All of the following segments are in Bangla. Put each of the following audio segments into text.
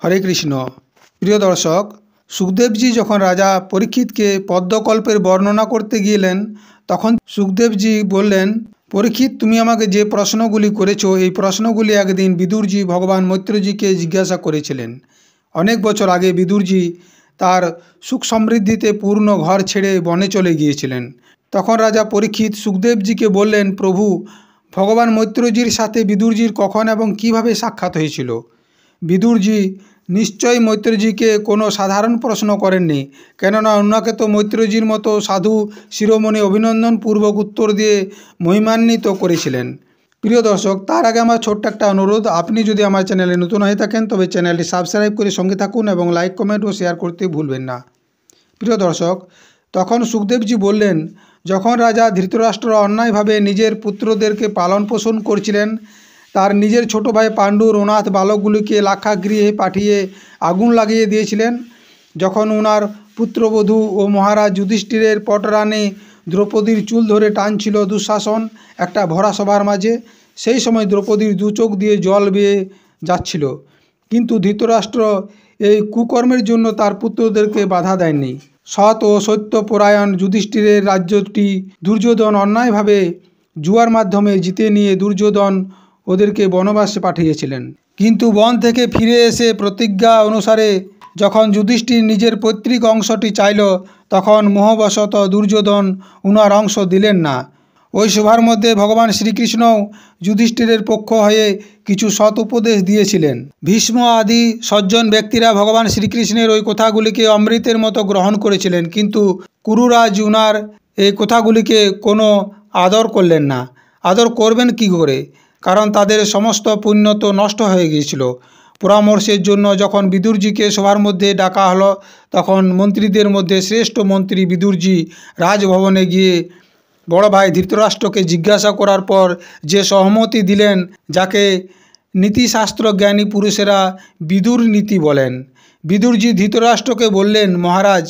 হরে কৃষ্ণ। প্রিয় দর্শক, সুখদেবজি যখন রাজা পরীক্ষিতকে পদ্মকল্পের বর্ণনা করতে গেলেন, তখন সুখদেবজি বললেন, পরীক্ষিত, তুমি আমাকে যে প্রশ্নগুলি করেছো এই প্রশ্নগুলি একদিন বিদুরজি ভগবান মৈত্রজিকে জিজ্ঞাসা করেছিলেন। অনেক বছর আগে বিদুরজি তার সুখ সমৃদ্ধিতে পূর্ণ ঘর ছেড়ে বনে চলে গিয়েছিলেন। তখন রাজা পরীক্ষিত সুখদেবজিকে বললেন, প্রভু, ভগবান মৈত্রজির সাথে বিদুরজির কখন এবং কিভাবে সাক্ষাৎ হয়েছিল? বিদুরজি নিশ্চয়ই মৈত্রজিকে কোনো সাধারণ প্রশ্ন করেননি, কেননা ওনাকে তো মৈত্রজির মতো সাধু শিরোমণি অভিনন্দনপূর্বক উত্তর দিয়ে মহিমান্বিত করেছিলেন। প্রিয় দর্শক, তার আগে আমার ছোট্ট একটা অনুরোধ, আপনি যদি আমার চ্যানেলে নতুন হয়ে থাকেন তবে চ্যানেলটি সাবস্ক্রাইব করে সঙ্গে থাকুন এবং লাইক, কমেন্ট ও শেয়ার করতে ভুলবেন না। প্রিয় দর্শক, তখন সুখদেবজি বললেন, যখন রাজা ধৃতরাষ্ট্র অন্যায়ভাবে নিজের পুত্রদেরকে পালন পোষণ করছিলেন, তার নিজের ছোট ভাই পাণ্ডুর অনাথ বালকগুলিকে লাক্ষাগৃহে পাঠিয়ে আগুন লাগিয়ে দিয়েছিলেন, যখন ওনার পুত্রবধূ ও মহারাজ যুধিষ্ঠিরের পটরানী দ্রৌপদীর চুল ধরে টানছিল দুঃশাসন একটা ভরা সভার মাঝে, সেই সময় দ্রৌপদীর দু চোখ দিয়ে জল বেয়ে যাচ্ছিল, কিন্তু ধৃতরাষ্ট্র এই কুকর্মের জন্য তার পুত্রদেরকে বাধা দেননি। সৎ ও সত্যপরায়ণ যুধিষ্ঠিরের রাজ্যটি দুর্যোধন অন্যায়ভাবে জুয়ার মাধ্যমে জিতে নিয়ে দুর্যোধন ওদেরকে বনবাসে পাঠিয়েছিলেন। কিন্তু বন থেকে ফিরে এসে প্রতিজ্ঞা অনুসারে যখন যুধিষ্ঠির নিজের পৈতৃক অংশটি চাইল, তখন মোহবশত দুর্যোধন উনার অংশ দিলেন না। ওই সভার মধ্যে ভগবান শ্রীকৃষ্ণও যুধিষ্ঠিরের পক্ষ হয়ে কিছু সৎ উপদেশ দিয়েছিলেন। ভীষ্ম আদি সজ্জন ব্যক্তিরা ভগবান শ্রীকৃষ্ণের ওই কথাগুলিকে অমৃতের মতো গ্রহণ করেছিলেন, কিন্তু কুরুরাজ উনার এই কথাগুলিকে কোনো আদর করলেন না। আদর করবেন কি করে, কারণ তাদের সমস্ত পুণ্য তো নষ্ট হয়ে গিয়েছিল। পরামর্শের জন্য যখন বিদুরজিকে সভার মধ্যে ডাকা হলো, তখন মন্ত্রীদের মধ্যে শ্রেষ্ঠ মন্ত্রী বিদুরজি রাজভবনে গিয়ে বড় ভাই ধৃতরাষ্ট্রকে জিজ্ঞাসা করার পর যে সহমতি দিলেন, যাকে নীতিশাস্ত্র জ্ঞানী পুরুষেরা বিদুর নীতি বলেন। বিদুরজি ধৃতরাষ্ট্রকে বললেন, মহারাজ,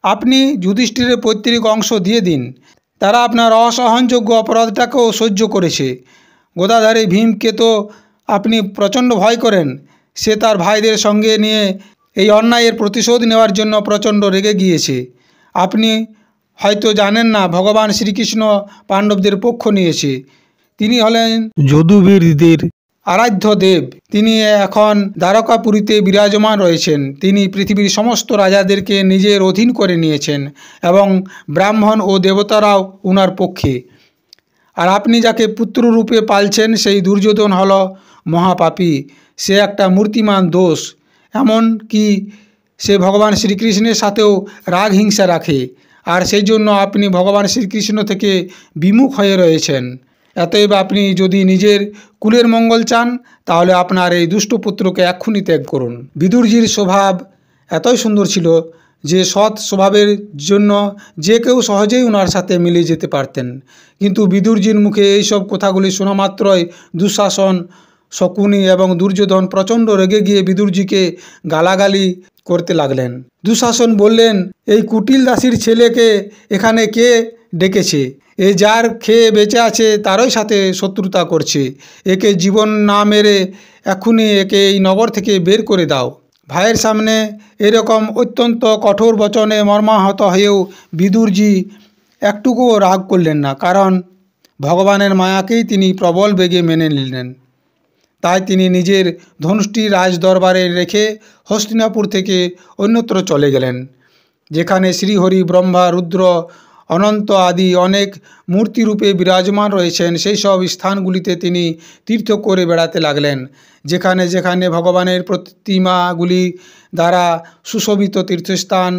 আপনি যুধিষ্ঠিরের পৈতৃক অংশ দিয়ে দিন। তারা আপনার অসহনযোগ্য অপরাধটাকেও সহ্য করেছে। গদাধারী ভীমকে তো আপনি প্রচণ্ড ভয় করেন। সে তার ভাইদের সঙ্গে নিয়ে এই অন্যায়ের প্রতিশোধ নেওয়ার জন্য প্রচণ্ড রেগে গিয়েছে। আপনি হয়তো জানেন না, ভগবান শ্রীকৃষ্ণ পাণ্ডবদের পক্ষ নিয়েছে। তিনি হলেন যদুবীরদের আরাধ্য দেব। তিনি এখন দ্বারকাপুরীতে বিরাজমান রয়েছেন। তিনি পৃথিবীর সমস্ত রাজাদেরকে নিজের অধীন করে নিয়েছেন এবং ব্রাহ্মণ ও দেবতারাও উনার পক্ষে। আর আপনি যাকে পুত্ররূপে পালছেন সেই দুর্যোধন হল মহাপাপী। সে একটা মূর্তিমান দোষ, এমন কি সে ভগবান শ্রীকৃষ্ণের সাথেও রাগ হিংসা রাখে, আর সেই জন্য আপনি ভগবান শ্রীকৃষ্ণ থেকে বিমুখ হয়ে রয়েছেন। অতএব আপনি যদি নিজের কুলের মঙ্গল চান, তাহলে আপনার এই দুষ্ট পুত্রকে এক্ষুনি ত্যাগ করুন। বিদুরজির স্বভাব এতই সুন্দর ছিল যে সৎ স্বভাবের জন্য যে কেউ সহজেই ওনার সাথে মিলে যেতে পারতেন। কিন্তু বিদুরজির মুখে এইসব কথাগুলি শোনা মাত্রই দুঃশাসন, শকুনি এবং দুর্যোধন প্রচণ্ড রেগে গিয়ে বিদুরজিকে গালাগালি করতে লাগলেন। দুঃশাসন বললেন, এই কুটিল দাসীর ছেলেকে এখানে কে ডেকেছে? এ যার খেয়ে বেঁচে আছে তারই সাথে শত্রুতা করছে। একে জীবন না মেরে এক্ষুনি একে এই নগর থেকে বের করে দাও। ভাইয়ের সামনে এরকম অত্যন্ত কঠোর বচনে মর্মাহত হয়েও বিদুরজি একটুকুও রাগ করলেন না, কারণ ভগবানের মায়াকেই তিনি প্রবল বেগে মেনে নিলেন। তাই তিনি নিজের ধনুষ্টি রাজ দরবারে রেখে হস্তিনাপুর থেকে অন্যত্র চলে গেলেন, যেখানে শ্রীহরি, ব্রহ্মা, রুদ্র, অনন্ত আদি অনেক মূর্তিরূপে বিরাজমান রয়েছেন। সেই সব স্থানগুলিতে তিনি তীর্থ করে বেড়াতে লাগলেন। যেখানে যেখানে ভগবানের প্রতিমাগুলি দ্বারা সুশোভিত তীর্থস্থান,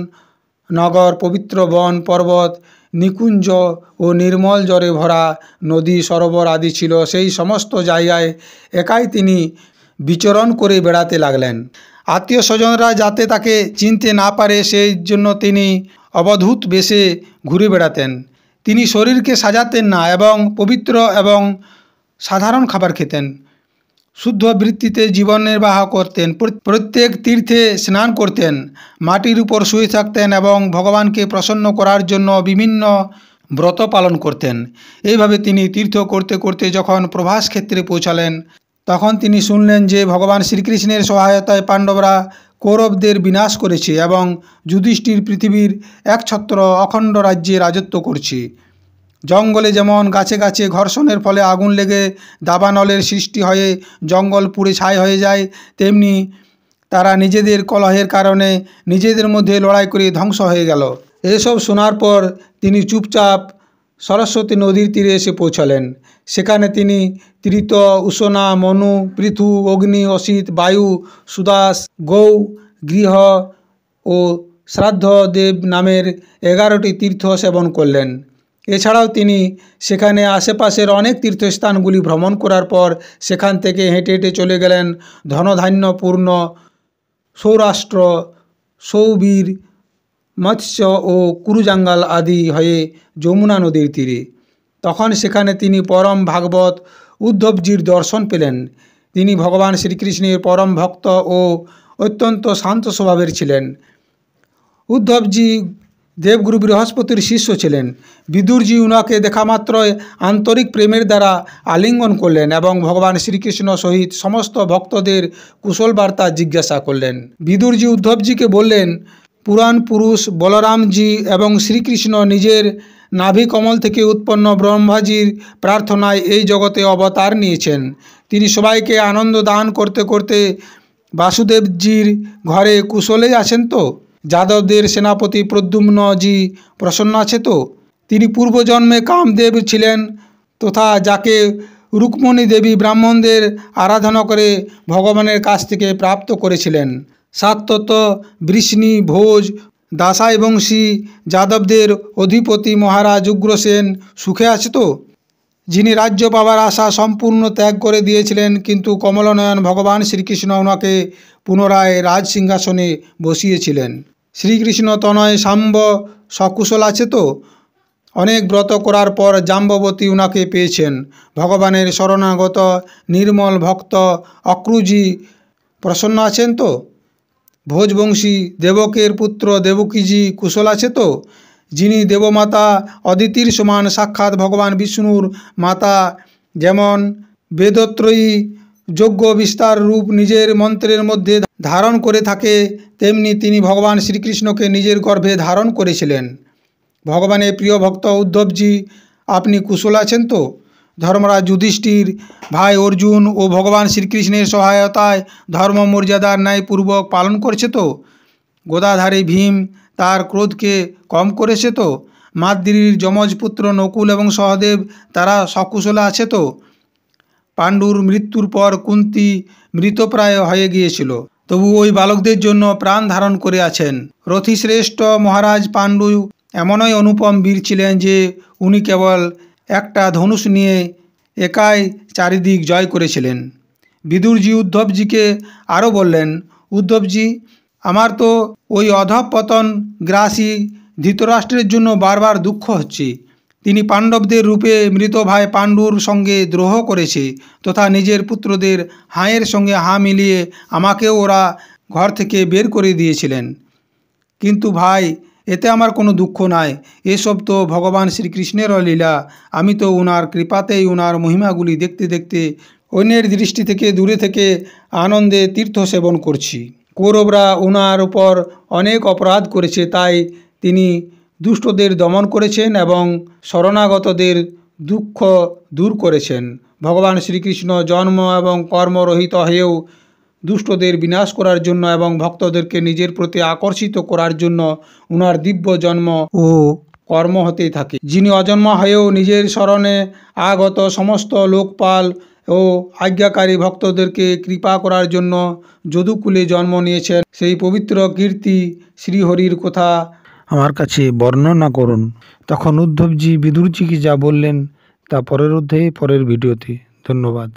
নগর, পবিত্র বন, পর্বত, নিকুঞ্জ ও নির্মল জলে ভরা নদী, সরোবর আদি ছিল, সেই সমস্ত জায়গায় একাই তিনি বিচরণ করে বেড়াতে লাগলেন। আত্মীয় স্বজনরা যাতে তাকে চিনতে না পারে সেই জন্য তিনি অবধূত বেশে ঘুরে বেড়াতেন। তিনি শরীরকে সাজাতেন না এবং পবিত্র এবং সাধারণ খাবার খেতেন। শুদ্ধ বৃত্তিতে জীবন নির্বাহ করতেন। প্রত্যেক তীর্থে স্নান করতেন, মাটির উপর শুয়ে থাকতেন এবং ভগবানকে প্রসন্ন করার জন্য বিভিন্ন ব্রত পালন করতেন। এইভাবে তিনি তীর্থ করতে করতে যখন প্রভাস ক্ষেত্রে পৌঁছালেন, তখন তিনি শুনলেন যে ভগবান শ্রীকৃষ্ণের সহায়তায় পাণ্ডবরা কৌরবদের বিনাশ করেছে এবং যুধিষ্ঠির পৃথিবীর একছত্র অখণ্ড রাজ্যে রাজত্ব করছে। জঙ্গলে যেমন গাছে গাছে ঘর্ষণের ফলে আগুন লেগে দাবানলের সৃষ্টি হয়ে জঙ্গল পুড়ে ছাই হয়ে যায়, তেমনি তারা নিজেদের কলহের কারণে নিজেদের মধ্যে লড়াই করে ধ্বংস হয়ে গেল। এসব শোনার পর তিনি চুপচাপ সরস্বতী নদীর তীরে এসে পৌঁছালেন। সেখানে তিনি ত্রিত, উষণা, মনু, পৃথু, অগ্নি, অসিত, বায়ু, সুদাস, গৌ, গৃহ ও শ্রাদ্ধ দেব নামের 11টি তীর্থ সেবন করলেন। এছাড়াও তিনি সেখানে আশেপাশের অনেক তীর্থস্থানগুলি ভ্রমণ করার পর সেখান থেকে হেঁটে হেঁটে চলে গেলেন ধনধান্যপূর্ণ সৌরাষ্ট্র, সৌবীর, মৎস্য ও কুরুজাঙ্গাল আদি হয়ে যমুনা নদীর তীরে। তখন সেখানে তিনি পরম ভাগবত উদ্ধবজির দর্শন পেলেন। তিনি ভগবান শ্রীকৃষ্ণের পরম ভক্ত ও অত্যন্ত শান্ত স্বভাবের ছিলেন। উদ্ধবজি দেবগুরু বৃহস্পতির শিষ্য ছিলেন। বিদুরজি উনাকে দেখামাত্রই আন্তরিক প্রেমের দ্বারা আলিঙ্গন করলেন এবং ভগবান শ্রীকৃষ্ণ সহিত সমস্ত ভক্তদের কুশল বার্তা জিজ্ঞাসা করলেন। বিদুরজি উদ্ধবজিকে বললেন, পুরাণ পুরুষ বলরামজি এবং শ্রীকৃষ্ণ নিজের নাভি কমল থেকে উৎপন্ন ব্রহ্মাজির প্রার্থনায় এই জগতে অবতার নিয়েছেন। তিনি সবাইকে আনন্দ দান করতে করতে বাসুদেবজির ঘরে কুশলেই আছেন তো? যাদবদের সেনাপতি প্রদ্যুম্নজি প্রসন্ন আছে তো? তিনি পূর্বজন্মে কামদেব ছিলেন তথা যাকে রুক্মণী দেবী ব্রাহ্মণদের আরাধনা করে ভগবানের কাছ থেকে প্রাপ্ত করেছিলেন। সাতত বৃষ্ণি ভোজ দাসাই বংশী যাদবদের অধিপতি মহারাজ উগ্রসেন সুখে আছে তো? যিনি রাজ্য পাওয়ার আশা সম্পূর্ণ ত্যাগ করে দিয়েছিলেন, কিন্তু কমলনয়ন ভগবান শ্রীকৃষ্ণ ওনাকে পুনরায় রাজ সিংহাসনে বসিয়েছিলেন। শ্রীকৃষ্ণ তনয় সাম্ব সকুশল আছে তো? অনেক ব্রত করার পর জাম্ববতী উনাকে পেয়েছেন। ভগবানের শরণাগত নির্মল ভক্ত অক্রুজি প্রসন্ন আছেন তো? ভোজবংশী দেবকের পুত্র দেবকীজি কুশল আছে তো? যিনি দেবমাতা অদিতির সমান সাক্ষাৎ ভগবান বিষ্ণুর মাতা, যেমন বেদত্রয়ী যজ্ঞ বিস্তার রূপ নিজের মন্ত্রের মধ্যে ধারণ করে থাকে, তেমনি তিনি ভগবান শ্রীকৃষ্ণকে নিজের গর্ভে ধারণ করেছিলেন। ভগবানের প্রিয় ভক্ত উদ্ধবজি, আপনি কুশল আছেন তো? ধর্মরাজ যুধিষ্ঠির, ভাই অর্জুন ও ভগবান শ্রীকৃষ্ণের সহায়তায় ধর্ম মর্যাদার ন্যায়পূর্বক পালন করছে তো? গদাধারী ভীম তার ক্রোধকে কম করেছে তো? মাদ্রির যমজ পুত্র নকুল এবং সহদেব তারা সকুশলে আছে তো? পাণ্ডুর মৃত্যুর পর কুন্তি মৃতপ্রায় হয়ে গিয়েছিল, তবু ওই বালকদের জন্য প্রাণ ধারণ করে আছেন। রথিশ্রেষ্ঠ মহারাজ পাণ্ডু এমনই অনুপম বীর ছিলেন যে উনি কেবল একটা ধনুষ নিয়ে একাই চারিদিক জয় করেছিলেন। বিদুরজি উদ্ধবজিকে আরও বললেন, উদ্ধবজি, আমার তো ওই অধঃপতন গ্রাসী ধৃতরাষ্ট্রের জন্য বারবার দুঃখ হচ্ছে। তিনি পাণ্ডবদের রূপে মৃত ভাই পাণ্ডুর সঙ্গে দ্রোহ করেছে তথা নিজের পুত্রদের হাঁয়ের সঙ্গে হাঁ মিলিয়ে আমাকেও ওরা ঘর থেকে বের করে দিয়েছিলেন। কিন্তু ভাই, এতে আমার কোনো দুঃখ নাই। এসব তো ভগবান শ্রীকৃষ্ণেরও লীলা। আমি তো ওনার কৃপাতেই ওনার মহিমাগুলি দেখতে দেখতে অন্যের দৃষ্টি থেকে দূরে থেকে আনন্দে তীর্থ সেবন করছি। কৌরবরা ওনার উপর অনেক অপরাধ করেছে, তাই তিনি দুষ্টদের দমন করেছেন এবং শরণাগতদের দুঃখ দূর করেছেন। ভগবান শ্রীকৃষ্ণ জন্ম এবং কর্মরহিত হয়েও দুষ্টদের বিনাশ করার জন্য এবং ভক্তদেরকে নিজের প্রতি আকর্ষিত করার জন্য উনার দিব্য জন্ম ও কর্ম হতেই থাকে। যিনি অজন্ম হয়েও নিজের শরণে আগত সমস্ত লোকপাল ও আজ্ঞাকারী ভক্তদেরকে কৃপা করার জন্য যদুকুলে জন্ম নিয়েছেন, সেই পবিত্র কীর্তি শ্রীহরির কথা আমার কাছে বর্ণনা করুন। তখন উদ্ধবজি বিদুরজিকে যা বললেন তা পরের অধ্যায়ে পরের ভিডিওতে। ধন্যবাদ।